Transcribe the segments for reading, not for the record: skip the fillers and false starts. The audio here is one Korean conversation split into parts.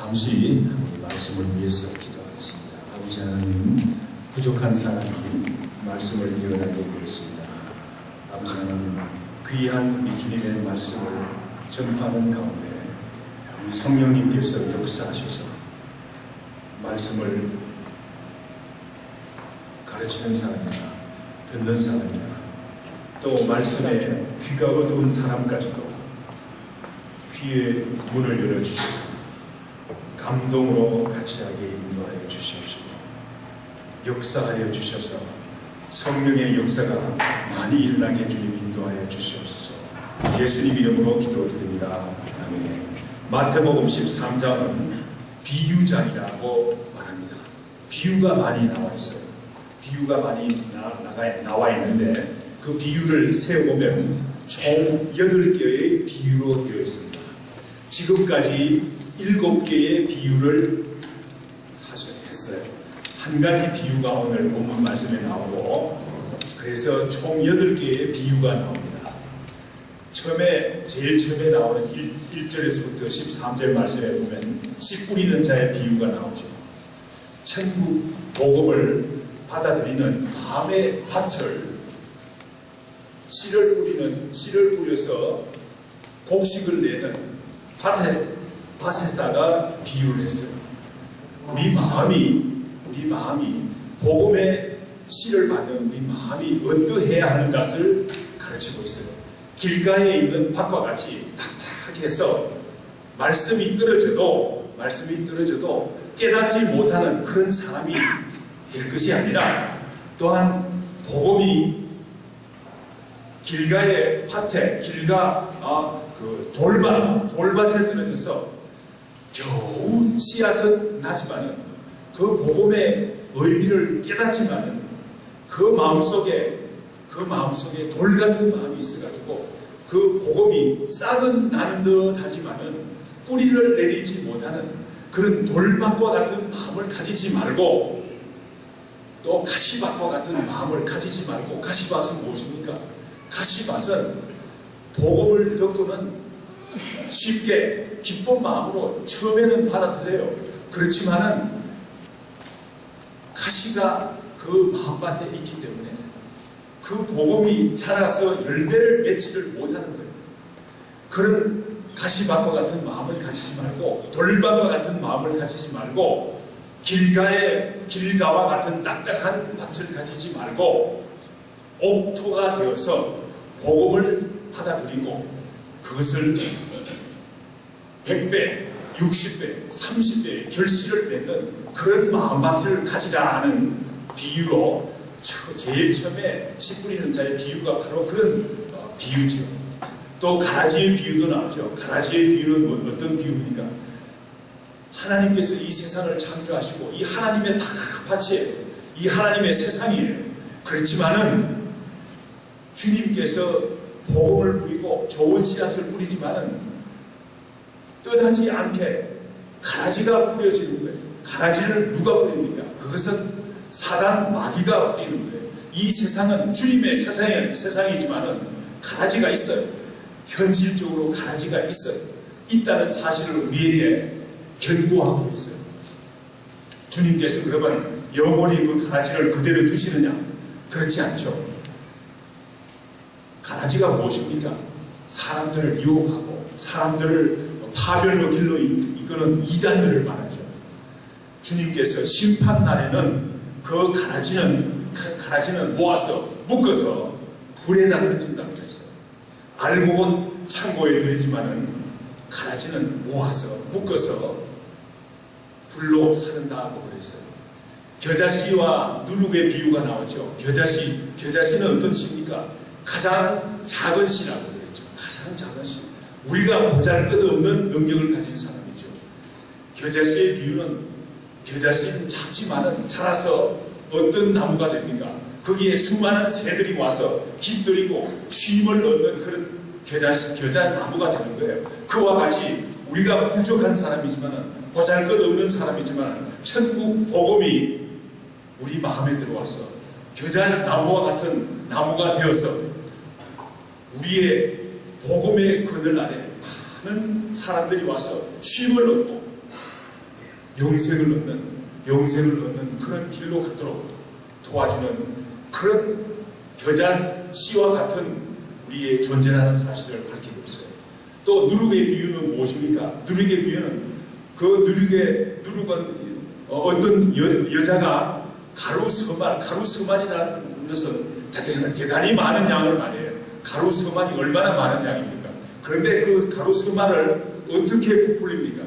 잠시 말씀을 위해서 기도하겠습니다. 아버지 하나님, 부족한 사람이 말씀을 이어나게 되었습니다. 아버지 하나님, 귀한 우리 주님의 말씀을 전파하는 가운데 우리 성령님께서 역사하셔서 말씀을 가르치는 사람이나 듣는 사람이나 또 말씀에 귀가 어두운 사람까지도 귀의 문을 열어주셔서 감동으로 같이하게 인도하여 주시옵시고 역사하여 주셔서 성령의 역사가 많이 일어나게 주님 인도하여 주시옵소서. 예수님 이름으로 기도드립니다. 아멘. 마태복음 13장은 비유장이라고 말합니다. 비유가 많이 나와 있어요. 비유가 많이 나와 있는데 그 비유를 세어보면 총 8개의 비유로 되어 있습니다. 지금까지 7개의 비유를 했어요. 한 가지 비유가 오늘 본문 말씀에 나오고, 그래서 총 8개의 비유가 나옵니다. 제일 처음에 나오는 1절에서부터 13절 말씀에 보면 씨 뿌리는 자의 비유가 나오죠. 천국 복음을 받아들이는 밤의 밭을 씨를 뿌려서 곡식을 내는 밭에다가 비유를 했어요. 우리 마음이 복음의 씨를 받는 우리 마음이 어떠해야 하는 것을 가르치고 있어요. 길가에 있는 밭과 같이 탁탁해서 말씀이 떨어져도 깨닫지 못하는 그런 사람이 될 것이 아니라, 또한 복음이 길가의 밭에 돌밭에 떨어져서 겨우 씨앗은 나지만은 그 복음의 의미를 깨닫지만은 그 마음속에 돌 같은 마음이 있어가지고 그 복음이 싹은 나는 듯 하지만은 뿌리를 내리지 못하는 그런 돌밭과 같은 마음을 가지지 말고, 또 가시밭과 같은 마음을 가지지 말고, 가시밭은 무엇입니까? 가시밭은 복음을 듣고는 쉽게 기쁜 마음으로 처음에는 받아들여요. 그렇지만은 가시가 그 마음밭에 있기 때문에 그 복음이 자라서 열매를 맺지를 못하는 거예요. 그런 가시밭과 같은 마음을 가지지 말고, 돌밭과 같은 마음을 가지지 말고, 길가와 같은 딱딱한 밭을 가지지 말고 옥토가 되어서 복음을 받아들이고 그것을 100배, 60배, 30배의 결실을 맺는 그런 마음밭을 가지라 하는 비유로, 제일 처음에 씨 뿌리는 자의 비유가 바로 그런 비유죠. 또 가라지의 비유도 나오죠. 가라지의 비유는 어떤 비유입니까? 하나님께서 이 세상을 창조하시고 이 하나님의 다 밭이에요. 이 하나님의 세상이에요. 그렇지만은 주님께서 복음을 뿌리고 좋은 씨앗을 뿌리지만은 떠나지 않게 가라지가 뿌려지는 거예요. 가라지를 누가 뿌립니까? 그것은 사단 마귀가 뿌리는 거예요. 이 세상은 주님의 세상이지만은 가라지가 있어요. 현실적으로 가라지가 있어요. 있다는 사실을 우리에게 견고하고 있어요. 주님께서 그러면 영원히 그 가라지를 그대로 두시느냐? 그렇지 않죠. 가라지가 무엇입니까? 사람들을 유혹하고 사람들을 파멸로 길로 이끄는 이단들을 말하죠. 주님께서 심판날에는 그 가라지는 모아서 묶어서 불에다 던진다고 했어요. 알곡은 창고에 들이지만은 가라지는 모아서 묶어서 불로 사른다고 그랬어요. 겨자씨와 누룩의 비유가 나오죠. 겨자씨는 어떤 씨입니까? 가장 작은 씨라고 그랬죠. 가장 작은 씨. 우리가 보잘것없는 능력을 가진 사람이죠. 겨자씨의 비유는, 겨자씨는 작지만은 자라서 어떤 나무가 됩니까? 거기에 수많은 새들이 와서 깃들이고 쉼을 얻는 그런 겨자나무가 되는 거예요. 그와 같이 우리가 부족한 사람이지만, 보잘것없는 사람이지만, 천국 복음이 우리 마음에 들어와서 겨자나무와 같은 나무가 되어서 우리의 복음의 그늘 아래 많은 사람들이 와서 쉼을 얻고 영생을 얻는 그런 길로 가도록 도와주는 그런 겨자씨와 같은 우리의 존재라는 사실을 밝히고 있어요. 또 누룩의 비유는 무엇입니까? 누룩의 비유는 그 누룩은 어떤 여자가 가루서만이라는 것은 대단히 많은 양을 말해요. 가루서만이 얼마나 많은 양입니까? 그런데 그 가루서만을 어떻게 부풀립니까?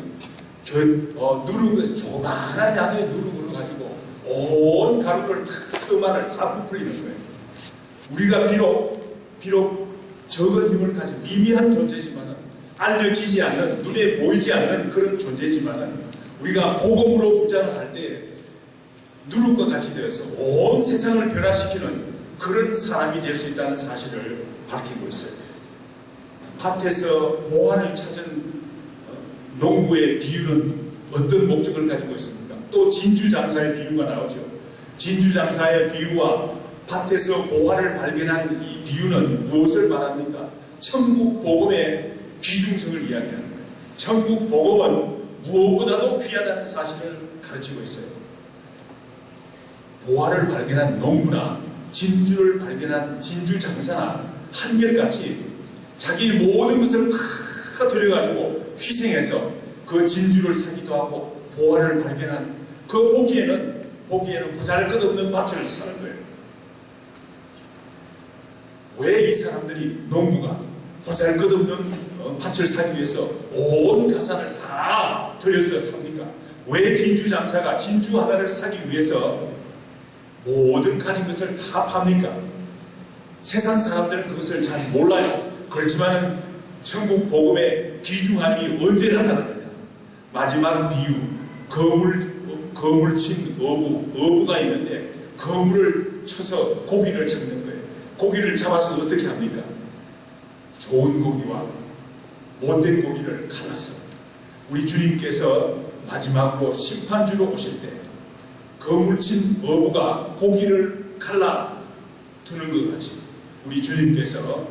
조그마한 양의 누룩으로 가지고 온 가루를 서만을 다 부풀리는 거예요. 우리가 비록 적은 힘을 가진 미미한 존재지만 알려지지 않는, 눈에 보이지 않는 그런 존재지만 우리가 복음으로 무장을 할 때 누룩과 같이 되어서 온 세상을 변화시키는 그런 사람이 될 수 있다는 사실을 밝히고 있어요. 밭에서 보화를 찾은 농부의 비유는 어떤 목적을 가지고 있습니까? 또 진주장사의 비유가 나오죠. 진주장사의 비유와 밭에서 보화를 발견한 이 비유는 무엇을 말합니까? 천국 복음의 귀중성을 이야기하는 거예요. 천국 복음은 무엇보다도 귀하다는 사실을 가르치고 있어요. 보화를 발견한 농부나 진주를 발견한 진주장사나 한결같이 자기 모든 것을 다 들여가지고 희생해서 그 진주를 사기도 하고 보화를 발견한 그 보기에는 보잘것없는 밭을 사는 거예요. 왜 이 사람들이 농부가 보잘것없는 밭을 사기 위해서 온 가산을 다 들여서 삽니까? 왜 진주장사가 진주 하나를 사기 위해서 모든 가진 것을 다 팝니까? 세상 사람들은 그것을 잘 몰라요. 그렇지만 천국 복음의 귀중함이 언제 나타나느냐? 마지막 비유, 거물 친 어부가 있는데 거물을 쳐서 고기를 잡는 거예요. 고기를 잡아서 어떻게 합니까? 좋은 고기와 못된 고기를 갈라서 우리 주님께서 마지막으로 심판주로 오실 때 거물친 어부가 고기를 갈라 두는 것 같이 우리 주님께서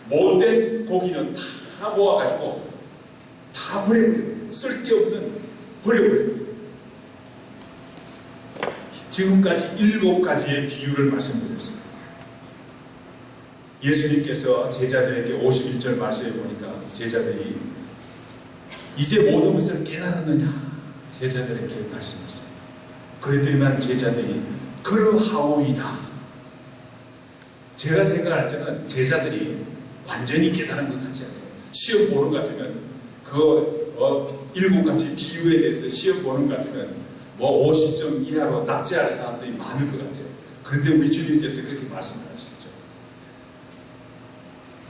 못된 고기는 다 모아가지고 다 버려버려요. 쓸데없는 버려버려요. 지금까지 7가지의 비유를 말씀드렸습니다. 예수님께서 제자들에게 51절 말씀해 보니까 제자들이 이제 모든 것을 깨달았느냐 제자들에게 말씀했어요. 그랬더니만 제자들이 그러하오이다. 제가 생각할 때는 제자들이 완전히 깨달은 것 같지 않아요. 시험 보는 것 같으면 그 7가지 비유에 대해서 시험 보는 것 같으면 50점 이하로 납치할 사람들이 많을 것 같아요. 그런데 우리 주님께서 그렇게 말씀하셨죠.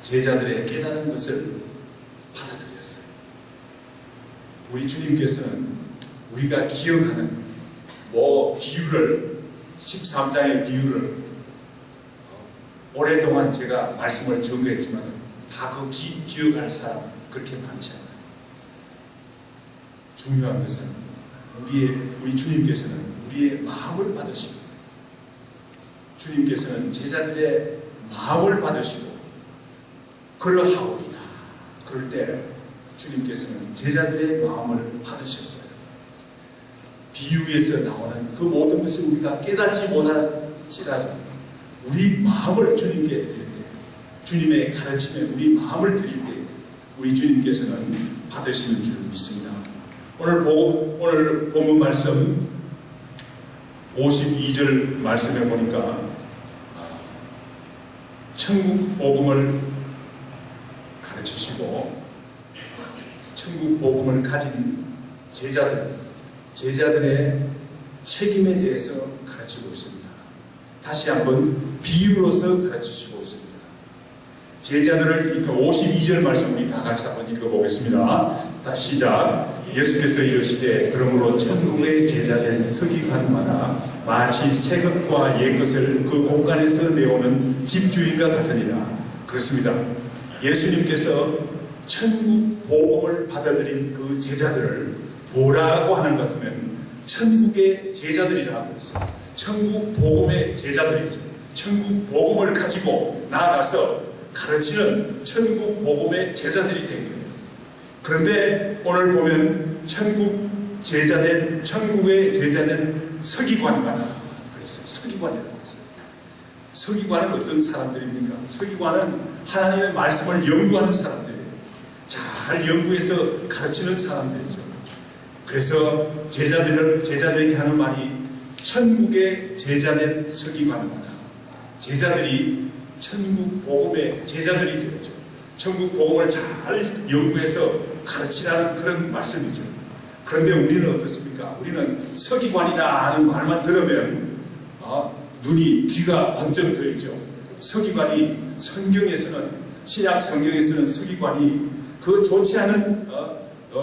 제자들의 깨달은 것을 받아들였어요. 우리 주님께서는 우리가 기억하는 비유를 13장의 비유를 오랫동안 제가 말씀을 전거했지만 다 그 기억할 사람 그렇게 많지 않아요. 중요한 것은 우리 주님께서는 우리의 마음을 받으시고 주님께서는 제자들의 마음을 받으시고 그러하오이다. 그럴 때 주님께서는 제자들의 마음을 받으셨어요. 비유에서 나오는 그 모든 것을 우리가 깨닫지 못할지라도 우리 마음을 주님께 드릴 때 주님의 가르침에 우리 마음을 드릴 때 우리 주님께서는 받으시는 줄 믿습니다. 오늘 본문 말씀 52절 말씀해 보니까 천국 복음을 가르치시고 천국 복음을 가진 제자들의 책임에 대해서 가르치고 있습니다. 다시 한번 비유로서 가르치시고 있습니다. 제자들을 52절 말씀 우리 다 같이 한번 읽어보겠습니다. 다시 시작. 예수께서 이르시되 그러므로 천국의 제자들 서기관마다 마치 새 것과 옛 것을 그 공간에서 내오는 집주인과 같으니라. 그렇습니다. 예수님께서 천국 복음을 받아들인 그 제자들을 뭐라고 하는 것 같으면 천국의 제자들이라고 했어요. 천국 복음의 제자들이죠. 천국 복음을 가지고 나아가서 가르치는 천국 복음의 제자들이 된 거예요. 그런데 오늘 보면 천국 천국의 제자된 서기관마다 그랬어요. 서기관이라고 했어요. 서기관은 어떤 사람들입니까? 서기관은 하나님의 말씀을 연구하는 사람들이에요. 잘 연구해서 가르치는 사람들이죠. 그래서 제자들에게 하는 말이 천국의 제자된 서기관마다, 제자들이 천국 복음의 제자들이 되었죠. 천국 복음을 잘 연구해서 가르치라는 그런 말씀이죠. 그런데 우리는 어떻습니까? 우리는 서기관이라는 말만 들으면 눈이, 귀가 번쩍 뜨이죠. 서기관이 신약 성경에서는 서기관이 그 좋지 않은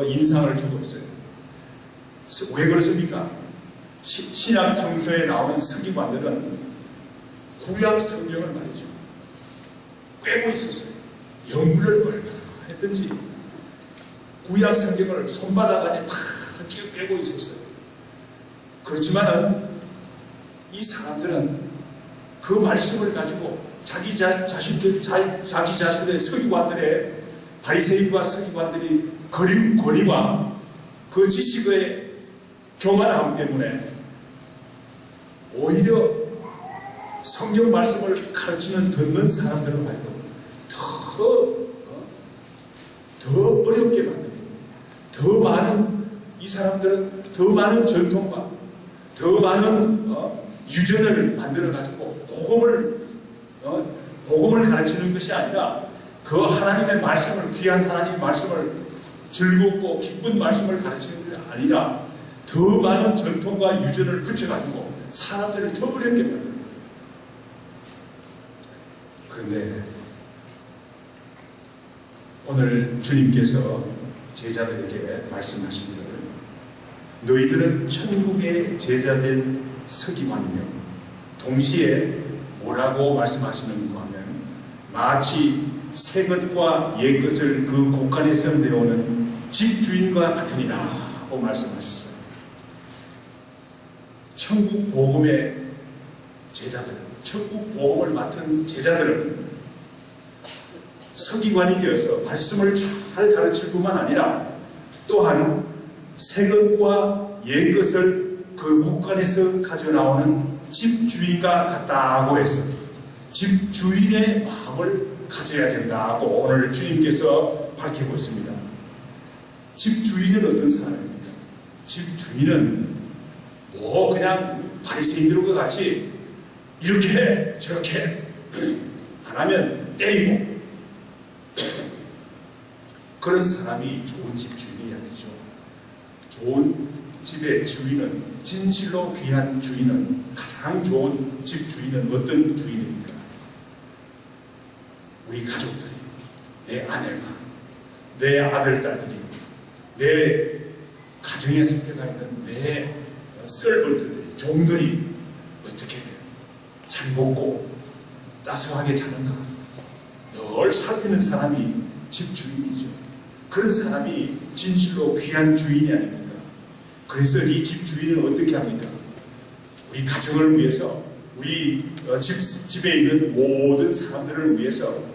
인상을 주고 있어요. 왜 그렇습니까? 신약 성서에 나오는 서기관들은 구약 성경을 말이죠. 꿰고 있었어요. 연구를 얼마나 했든지 구약 성경을 손바닥 안에 다 꿰고 있었어요. 그렇지만은 이 사람들은 그 말씀을 가지고 자기 자신의 서기관들의, 바리새인과 서기관들이 권위와 그 지식의 교만함 때문에 오히려 성경 말씀을 가르치는 듣는 사람들을 말고 더 어렵게 만듭니다. 더 많은, 이 사람들은 더 많은 전통과 더 많은 유전을 만들어가지고 복음을 가르치는 것이 아니라 그 하나님의 말씀을, 귀한 하나님의 말씀을, 즐겁고 기쁜 말씀을 가르치는 것이 아니라 더 많은 전통과 유전을 붙여가지고 사람들을 더 어렵게 만듭니다. 그런데 오늘 주님께서 제자들에게 말씀하시기를 너희들은 천국의 제자된 서기관이며, 동시에 뭐라고 말씀하시는가 하면 마치 새 것과 옛 것을 그 곳간에서 내오는 집주인과 같으니라고 말씀하셨어요. 천국 복음의 제자들, 천국 복음을 맡은 제자들은 서기관이 되어서 말씀을 잘 가르칠 뿐만 아니라 또한 새 것과 옛 것을 그 곳간에서 가져나오는 집주인과 같다고 해서 집주인의 마음을 가져야 된다고 오늘 주님께서 밝히고 있습니다. 집주인은 어떤 사람입니까? 집주인은 뭐 그냥 바리새인들과 같이 이렇게 저렇게 안 하면 때리고 그런 사람이 좋은 집주인이 아니죠. 좋은 집의 주인은, 진실로 귀한 주인은, 가장 좋은 집주인은 어떤 주인입니까? 우리 가족들이, 내 아내가, 내 아들, 딸들이, 내 가정에 속해가 있는 내 서번트들이, 종들이 어떻게 잘 먹고 따스하게 자는가 늘 살피는 사람이 집주인이죠. 그런 사람이 진실로 귀한 주인이 아닙니까? 그래서 이 집주인은 어떻게 합니까? 우리 가정을 위해서, 우리 집에 있는 모든 사람들을 위해서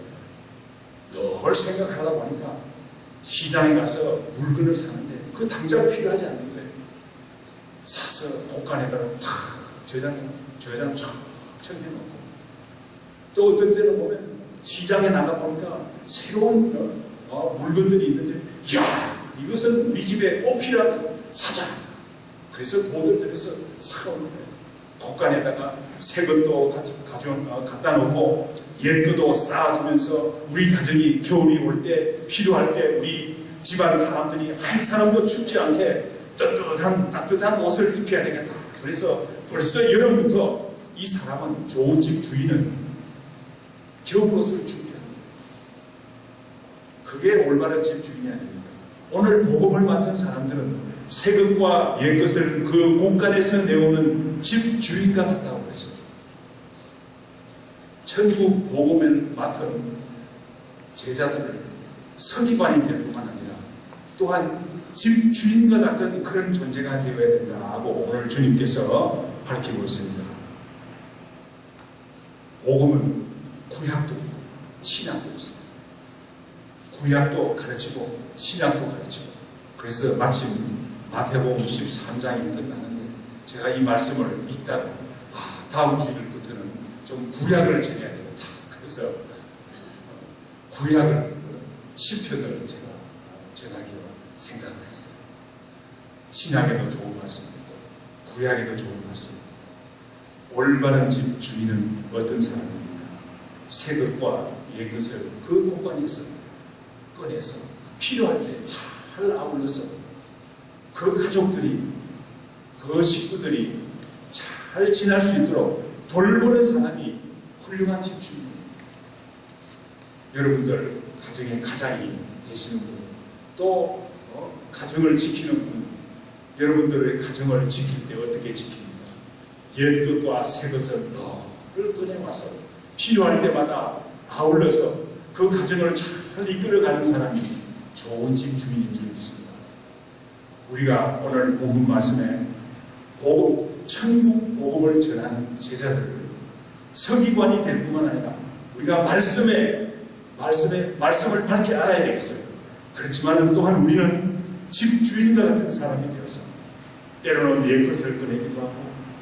늘 생각하다 보니까 시장에 가서 물건을 사는데 그 당장 필요하지 않는 거예요. 사서 곳간에다가 탁 저장 척 해놓고, 또 어떤 때는 보면 시장에 나가보니까 새로운 물건들이 있는데, 이야, 이것은 우리 집에 꼭 필요한, 사자. 그래서 돈을 들여서 사오는 거예요. 곳간에다가 새 것도 갖다 놓고 옛 것도 쌓아두면서 우리 가정이 겨울이 올 때, 필요할 때 우리 집안 사람들이 한 사람도 춥지 않게 따뜻한 옷을 입혀야 되겠다. 그래서 벌써 여름부터 이 사람은, 좋은 집 주인은 겨울 옷을 준비합니다. 그게 올바른 집 주인이 아닙니까? 오늘 복음을 맡은 사람들은 새 것과 옛 것을 그 곳간에서 내오는 집 주인과 같다고 했어요. 천국 복음을 맡은 제자들을 서기관이 될 뿐만 아니라 또한 집 주인과 같은 그런 존재가 되어야 된다고 오늘 주님께서 밝히고 있습니다. 복음은 구약도 있고 신약도 있습니다. 구약도 가르치고 신약도 가르치고, 그래서 마침 마태복음 13장이 끝나는데 제가 이 말씀을 읽다가 다음 주일부터는 좀 구약을 전해야 되겠다. 그래서 구약을 시편을 제가 전하기로 생각을 했어요. 신약에도 좋은 말씀이고 구약에도 좋은 말씀입니다. 올바른 집 주인은 어떤 사람입니까? 새 것과 옛 것을 그 공간에서 꺼내서 필요할 때 잘 아울러서 그 가족들이, 그 식구들이 잘 지낼 수 있도록 돌보는 사람이 훌륭한 집주인입니다. 여러분들 가정의 가장이 되시는 분, 또 가정을 지키는 분, 여러분들의 가정을 지킬 때 어떻게 지킵니까? 옛 것과 새 것을 늘 꺼내와서 필요할 때마다 아울러서 그 가정을 잘 이끌어가는 사람이 좋은 집주인인 줄 믿습니다. 우리가 오늘 복음 말씀에 천국 복음을 전하는 제자들, 서기관이 될 뿐만 아니라 우리가 말씀을 밝히 알아야 되겠어요. 그렇지만 또한 우리는 집주인과 같은 사람이 되어서 때로는 옛 것을 꺼내기도 하고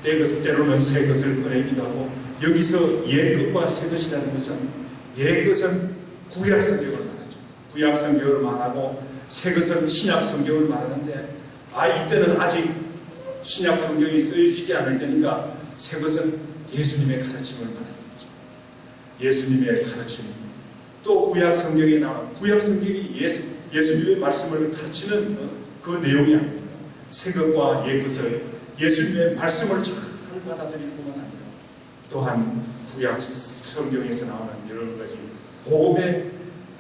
때로는 새 것을 꺼내기도 하고, 여기서 옛 것과 새 것이라는 것은 옛 것은 구약 성경을 말하죠. 구약 성경을 말하고 새 것은 신약 성경을 말하는데 이때는 아직 신약 성경이 쓰여지지 않을 때니까 새 것은 예수님의 가르침을 말하는 거죠. 예수님의 가르침, 또 구약 성경에 나오는 구약 성경이 예수님의 말씀을 가르치는 그 내용이 아닙니다. 새 것과 옛 것을 예수님의 말씀을 잘 받아들일 뿐만 아니라 또한 구약 성경에서 나오는 여러 가지 복음의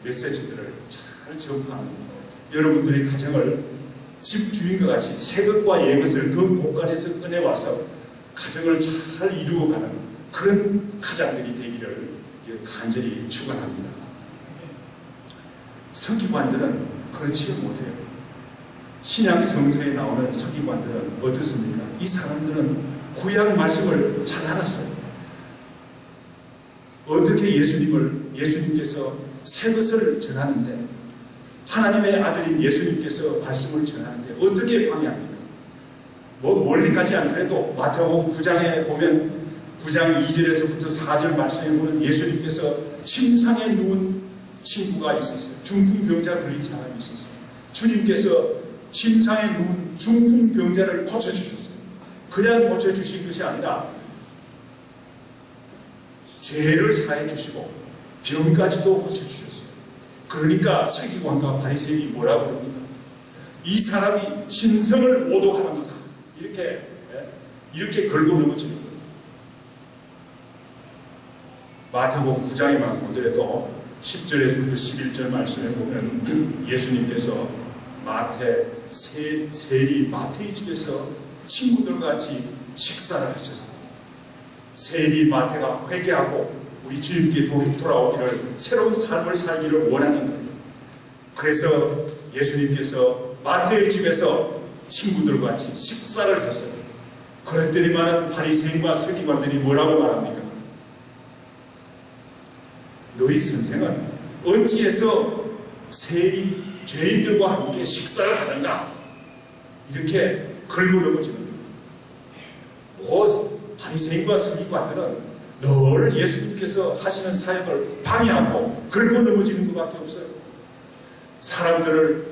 메시지들을 잘 전파하는 여러분들의 가정을 집주인과 같이 새 것과 옛 것을 그 곳간에서 꺼내와서 가정을 잘 이루어가는 그런 가장들이 되기를 간절히 축원합니다. 서기관들은 그렇지 못해요. 신약 성서에 나오는 서기관들은 어떻습니까? 이 사람들은 구약 말씀을 잘 알았어요. 어떻게 예수님께서 새 것을 전하는데, 하나님의 아들인 예수님께서 말씀을 전하는데 어떻게 방해합니까? 멀리까지 안 그래도 마태복음 9장에 보면 9장 2절에서부터 4절 말씀에 보면 예수님께서 침상에 누운 친구가 있었어요. 중풍병자 걸린 사람이 있었어요. 주님께서 침상에 누운 중풍병자를 고쳐주셨어요. 그냥 고쳐주신 것이 아니라 죄를 사해 주시고 병까지도 고쳐주셨어요. 그러니까 서기관과 바리새인이 뭐라고 그럽니까? 이 사람이 신성을 모독하는 거다. 이렇게 걸고 넘어지는 거예요. 마태복음 9장에만 보더라도 10절에서부터 11절 말씀에 보면 예수님께서 세리 마태의 집에서 친구들과 같이 식사를 하셨어요. 세리 마태가 회개하고 우리 주님께 돌아오기를, 새로운 삶을 살기를 원하는 거예요. 그래서 예수님께서 마태의 집에서 친구들과 같이 식사를 했어요. 그럴 때마다 바리새인과 서기관들이 뭐라고 말합니까? 너희 선생은 어찌해서 세리 죄인들과 함께 식사를 하는가? 이렇게 걸고 넘어지는 거예요. 바리새인과 서기관들은 늘 예수님께서 하시는 사역을 방해하고 걸고 넘어지는 것밖에 없어요. 사람들을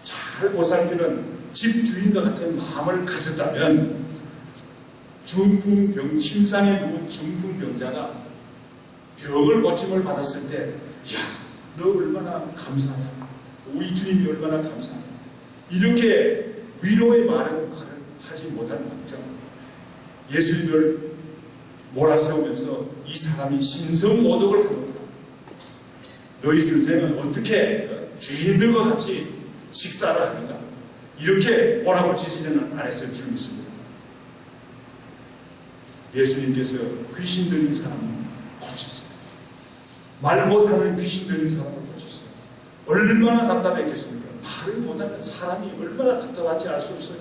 잘 보살피는 집주인과 같은 마음을 가졌다면 침상에 누운 중풍병자가 병을 고침을 받았을 때, 너 얼마나 감사하냐, 우리 주님이 얼마나 감사하냐, 이렇게 위로의 말을 하지 못할 망정 예수님을 몰아세우면서 이 사람이 신성모독을 하는 거다. 너희 선생은 어떻게 죄인들과 같이 식사를 하는가? 이렇게 몰아붙이지는 않았을 줄 믿습니다. 예수님께서 귀신 들린 사람을 고쳤어요. 말 못하는 귀신 들린 사람을 고쳤어요. 얼마나 답답했겠습니까? 말을 못하는 사람이 얼마나 답답한지 알 수 없어요.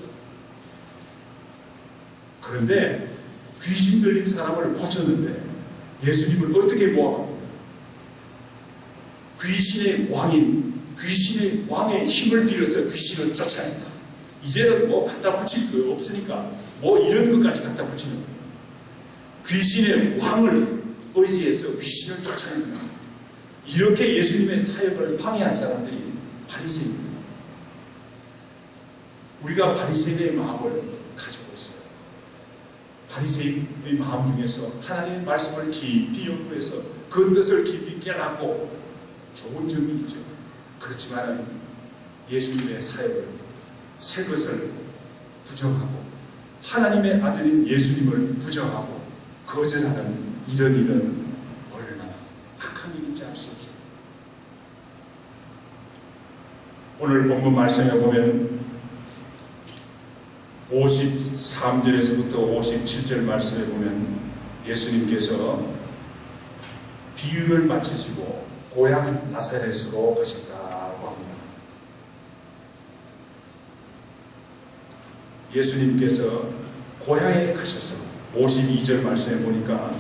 그런데 귀신 들린 사람을 고쳤는데 예수님을 어떻게 모함합니까? 귀신의 왕의 힘을 빌어서 귀신을 쫓아낸다. 이제는 뭐 갖다 붙일 거 없으니까 뭐 이런 것까지 갖다 붙이는 거예요. 귀신의 왕을 의지해서 귀신을 쫓아내는 거예요. 이렇게 예수님의 사역을 방해한 사람들이 바리새인입니다. 우리가 바리새인의 마음을 가지고 있어요. 바리새인의 마음 중에서 하나님의 말씀을 깊이 연구해서 그 뜻을 깊이 깨닫고 좋은 점이 있죠. 그렇지만 예수님의 사역을 새 것을 부정하고 하나님의 아들인 예수님을 부정하고 거절하는 이런 일은 얼마나 악한 일인지 알 수 없습니다. 오늘 본문 말씀에 보면 53절에서부터 57절 말씀에 보면 예수님께서 비유를 마치시고 고향 나사렛으로 가셨다고 합니다. 예수님께서 고향에 가셔서 52절 말씀에 보니까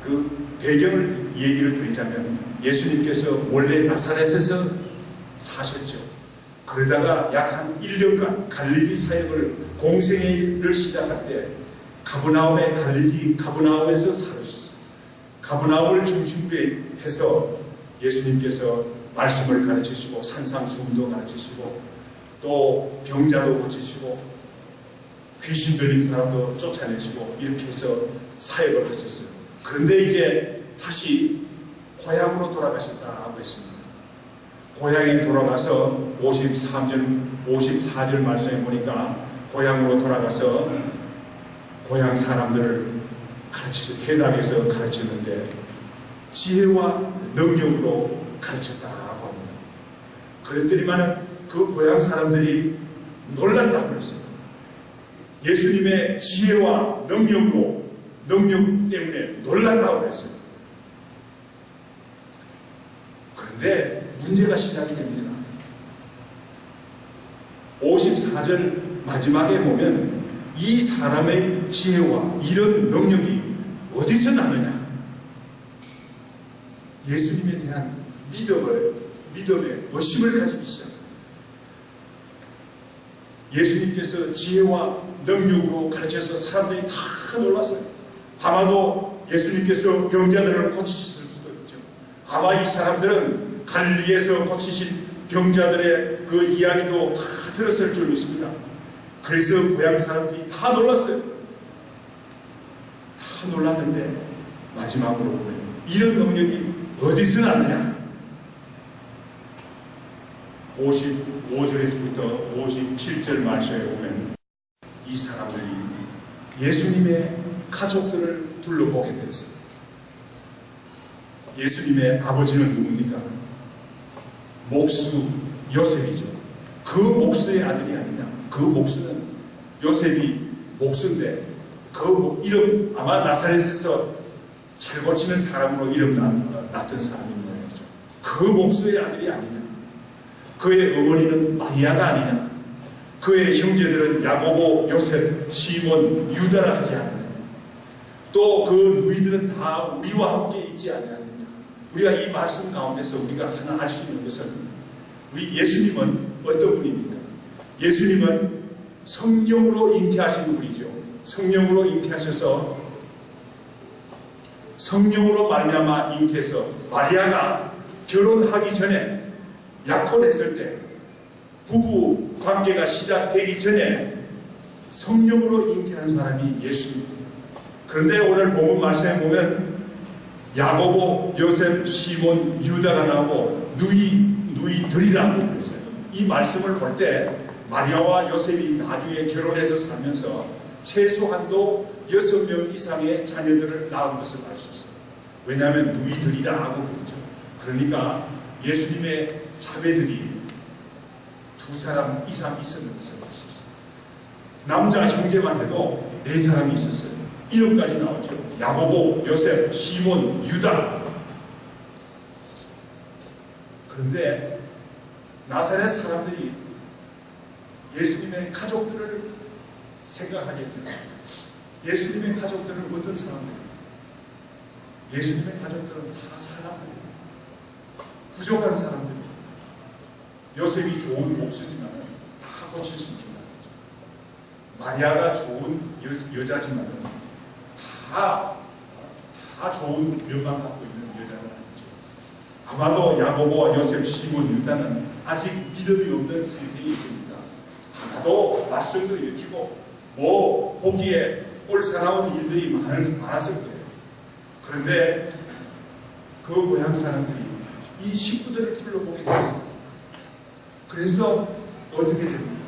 그 배경을 얘기를 드리자면 예수님께서 원래 나사렛에서 사셨죠. 그러다가 약 한 1년간 갈릴리 사역을 공생애를 시작할 때 가브나움에서 살으셨어요. 가브나움을 중심으로 해서 예수님께서 말씀을 가르치시고 산상수훈도 가르치시고 또 병자도 고치시고 귀신 들린 사람도 쫓아내시고 이렇게 해서 사역을 하셨어요. 그런데 이제 다시 고향으로 돌아가셨다고 했습니다. 고향에 돌아가서 54절 말씀에 보니까 고향으로 돌아가서 고향 사람들을 해당해서 가르쳤는데 지혜와 능력으로 가르쳤다고 합니다. 그랬더니만은 그 고향 사람들이 놀랐다고 그랬어요. 예수님의 지혜와 능력 때문에 놀랐다고 그랬어요. 그런데 문제가 시작이 됩니다. 54절 마지막에 보면 이 사람의 지혜와 이런 능력이 어디서 나느냐? 예수님에 대한 믿음에 의심을 가지기 시작합니다. 예수님께서 지혜와 능력으로 가르쳐서 사람들이 다 놀랐어요. 아마도 예수님께서 병자들을 고치셨을 수도 있죠. 아마 이 사람들은 갈릴리에서 고치신 병자들의 그 이야기도 다 들었을 줄 믿습니다. 그래서 고향 사람들이 다 놀랐어요. 다 놀랐는데 마지막으로 보면 이런 능력이 어디서 나느냐? 55절에서부터 57절 말씀에 보면 이 사람들이 예수님의 가족들을 둘러보게 되었어요. 예수님의 아버지는 누굽니까? 목수 요셉이죠. 그 목수의 아들이 아니냐. 그 목수는 요셉이 목수인데 그 이름 아마 나사렛에서 잘 고치는 사람으로 이름 났던 사람인 모양이죠. 그 목수의 아들이 아니냐. 그의 어머니는 마리아가 아니냐. 그의 형제들은 야고보, 요셉, 시몬, 유다라 하지 않느냐. 또 그 누이들은 다 우리와 함께 있지 않느냐. 우리가 이 말씀 가운데서 우리가 하나 알 수 있는 것은 우리 예수님은 어떤 분입니까? 예수님은 성령으로 잉태하신 분이죠. 성령으로 잉태하셔서 성령으로 말미암아 잉태해서 마리아가 결혼하기 전에 약혼했을 때 부부 관계가 시작되기 전에 성령으로 잉태한 사람이 예수입니다. 그런데 오늘 본문 말씀에 보면 야고보, 요셉, 시몬, 유다가 나오고 누이들이라고 그랬어요. 이 말씀을 볼 때 마리아와 요셉이 나중에 결혼해서 살면서 최소한도 6명 이상의 자녀들을 낳은 것을 알 수 있어요. 왜냐하면 누이들이라고 그랬죠. 그러니까 예수님의 자매들이 2사람 이상 있었는 것을 알 수 있어요. 남자 형제만 해도 4사람이 있었어요. 이름까지 나오죠. 야고보, 요셉, 시몬, 유다. 그런데 나사렛 사람들이 예수님의 가족들을 생각하게 됩니다. 예수님의 가족들은 어떤 사람들입니까? 예수님의 가족들은 다 사람들입니다. 부족한 사람들입니다. 요셉이 좋은 목수지만 다 고칠 수 있습니다. 마리아가 좋은 여자지만 다 좋은 면만 갖고 있는 여자는 아니죠. 아마도 야고보와 요셉, 시몬, 유다는 아직 믿음이 없는 상태에 있습니다. 아마도 말썽도 일으키고 보기에 꼴사나운 일들이 많았을 거예요. 그런데 그 고향 사람들이 이 식구들을 둘러보게 되었어요. 그래서 어떻게 됩니까?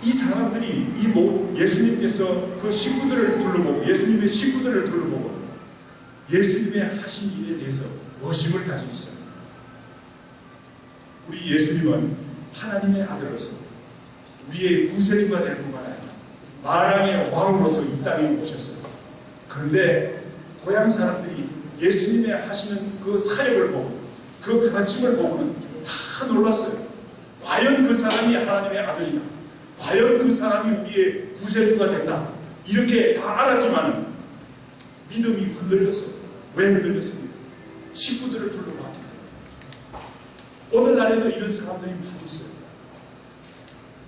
이 사람들이 예수님께서 그 식구들을 둘러보고 예수님의 식구들을 둘러보고 예수님의 하신 일에 대해서 의심을 가지고 있어요. 우리 예수님은 하나님의 아들로서 우리의 구세주가 될 뿐만 아니라 만왕의 왕으로서 이 땅에 오셨어요. 그런데 고향 사람들이 예수님의 하시는 그 사역을 보고 그 가르침을 보고는 다 놀랐어요. 과연 그 사람이 하나님의 아들이다. 과연 그 사람이 우리의 구세주가 된다. 이렇게 다 알았지만 믿음이 흔들렸어요. 왜 흔들렸습니까? 식구들을 둘러봤기 때문에. 오늘날에도 이런 사람들이 많이 있어요.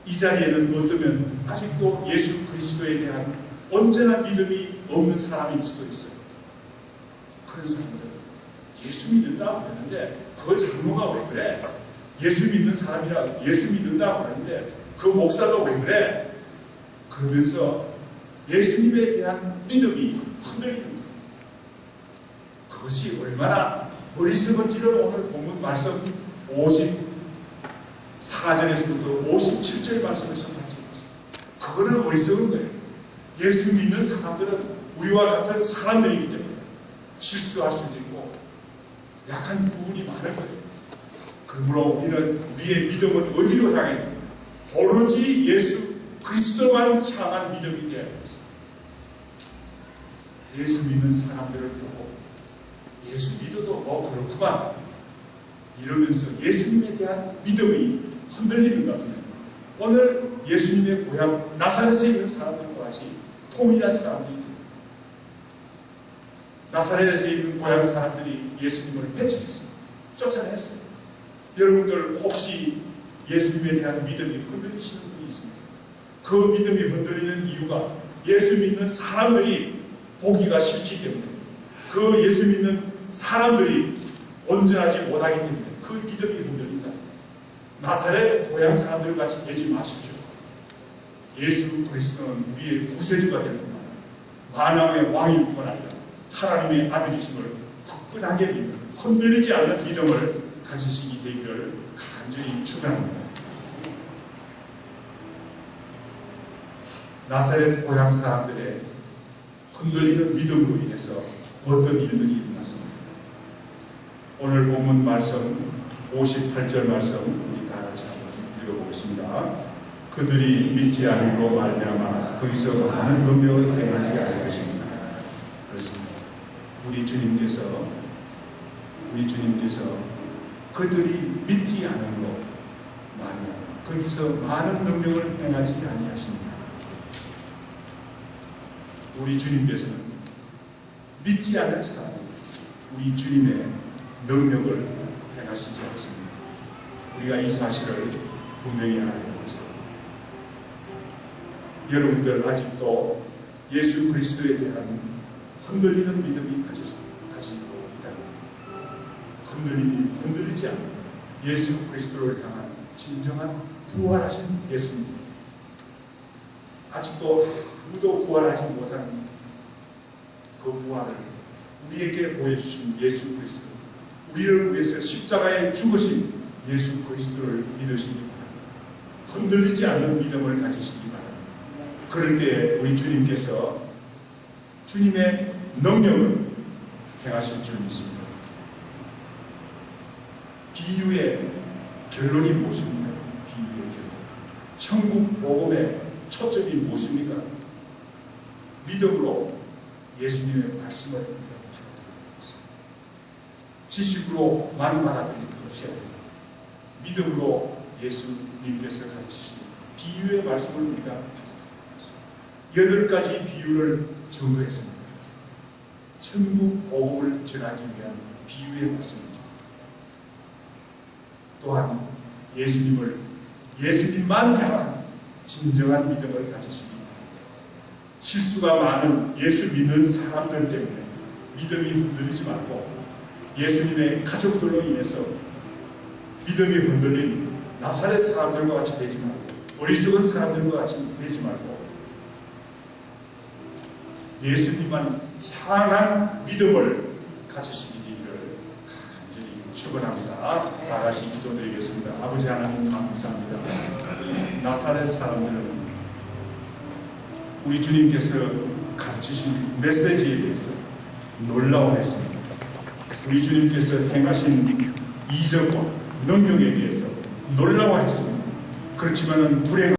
이 자리에는 어쩌면 아직도 예수 그리스도에 대한 언제나 믿음이 없는 사람일 수도 있어요. 그런 사람들 예수 믿는다고 그러는데 그 장로가 왜 그래? 예수 믿는 사람이라 예수 믿는다고 그러는데 그 목사가 왜 그래? 그러면서 예수님에 대한 믿음이 흔들리는 거예요. 그것이 얼마나 어리석은지를 오늘 본문 말씀 54절에서부터 57절 말씀에서 말씀했어요. 그거는 어리석은 거예요. 예수 믿는 사람들은 우리와 같은 사람들이기 때문에 실수할 수도 있고 약한 부분이 많을 거예요. 그러므로 우리는 우리의 믿음은 어디로 향해야 됩니까? 오로지 예수 그리스도만 향한 믿음이 되어야 되겠습니다. 예수 믿는 사람들을 보고 예수 믿어도 그렇구만 이러면서 예수님에 대한 믿음이 흔들리는 것 같아요. 오늘 예수님의 고향 나사렛에 있는 사람들과 같이 통일한 사람들이 있습니다. 나사렛에 있는 고향 사람들이 예수님을 배척했어요. 쫓아냈어요. 여러분들 혹시 예수님에 대한 믿음이 흔들리시는 분이 있습니다. 그 믿음이 흔들리는 이유가 예수 믿는 사람들이 보기가 싫기 때문에 그 예수 믿는 사람들이 온전하지 못하기 때문에 그 믿음이 흔들린다. 나사렛 고향 사람들 같이 되지 마십시오. 예수 그리스도는 우리의 구세주가 될 뿐만 아니라 만왕의 왕일 뿐만 아니라 하나님의 아들이심을 굳건하게 믿는 흔들리지 않는 믿음을 가지시기 되기를 간절히 축원합니다. 나사렛 고향 사람들의 흔들리는 믿음으로 인해서 어떤 일들이 일어났습니다. 오늘 본문 말씀 58절 말씀 우리 다 같이 한번 읽어보겠습니다. 그들이 믿지 않음으로 말미암아 거기서 많은 능력을 행하지 않을 것입니다. 그렇습니다. 우리 주님께서 그들이 믿지 않음으로 말미암아 거기서 많은 능력을 행하지 아니하십니다. 우리 주님께서는 믿지 않는 사람 우리 주님의 능력을 행하시지 않습니다. 우리가 이 사실을 분명히 알아야 되겠습니다. 여러분들 아직도 예수 그리스도에 대한 흔들리는 믿음이 가지고 있다면 흔들리지 않는 예수 그리스도를 향한 진정한 부활하신 예수님 아직도 아무도 부활하지 못한 그 부활을 우리에게 보여주신 예수 그리스도 우리를 위해서 십자가에 죽으신 예수 그리스도를 믿으시기 바랍니다. 흔들리지 않는 믿음을 가지시기 바랍니다. 그럴 때 우리 주님께서 주님의 능력을 행하실 줄 믿습니다. 비유의 결론이 무엇입니까? 비유의 결론. 천국 복음의 초점이 무엇입니까? 믿음으로 예수님의 말씀을 받아들이는 것입니다. 지식으로만 받아들이는 것이 아니라 믿음으로 예수님께서 가르치신 비유의 말씀을 우리가 받아들이는 것입니다. 8가지 비유를 전도했습니다. 천국 복음을 전하기 위한 비유의 말씀이죠. 또한 예수님만 향한 진정한 믿음을 가지십니다. 실수가 많은 예수 믿는 사람들 때문에 믿음이 흔들리지 말고 예수님의 가족들로 인해서 믿음이 흔들린 나사렛 사람들과 같이 되지 말고 어리석은 사람들과 같이 되지 말고 예수님만 향한 믿음을 가지시기를 간절히 축원합니다. 다 같이 기도드리겠습니다. 아버지 하나님 감사합니다. 나사렛 사람들은 우리 주님께서 가르치신 메시지에 대해서 놀라워했습니다. 우리 주님께서 행하신 이적과 능력에 대해서 놀라워했습니다. 그렇지만은 불행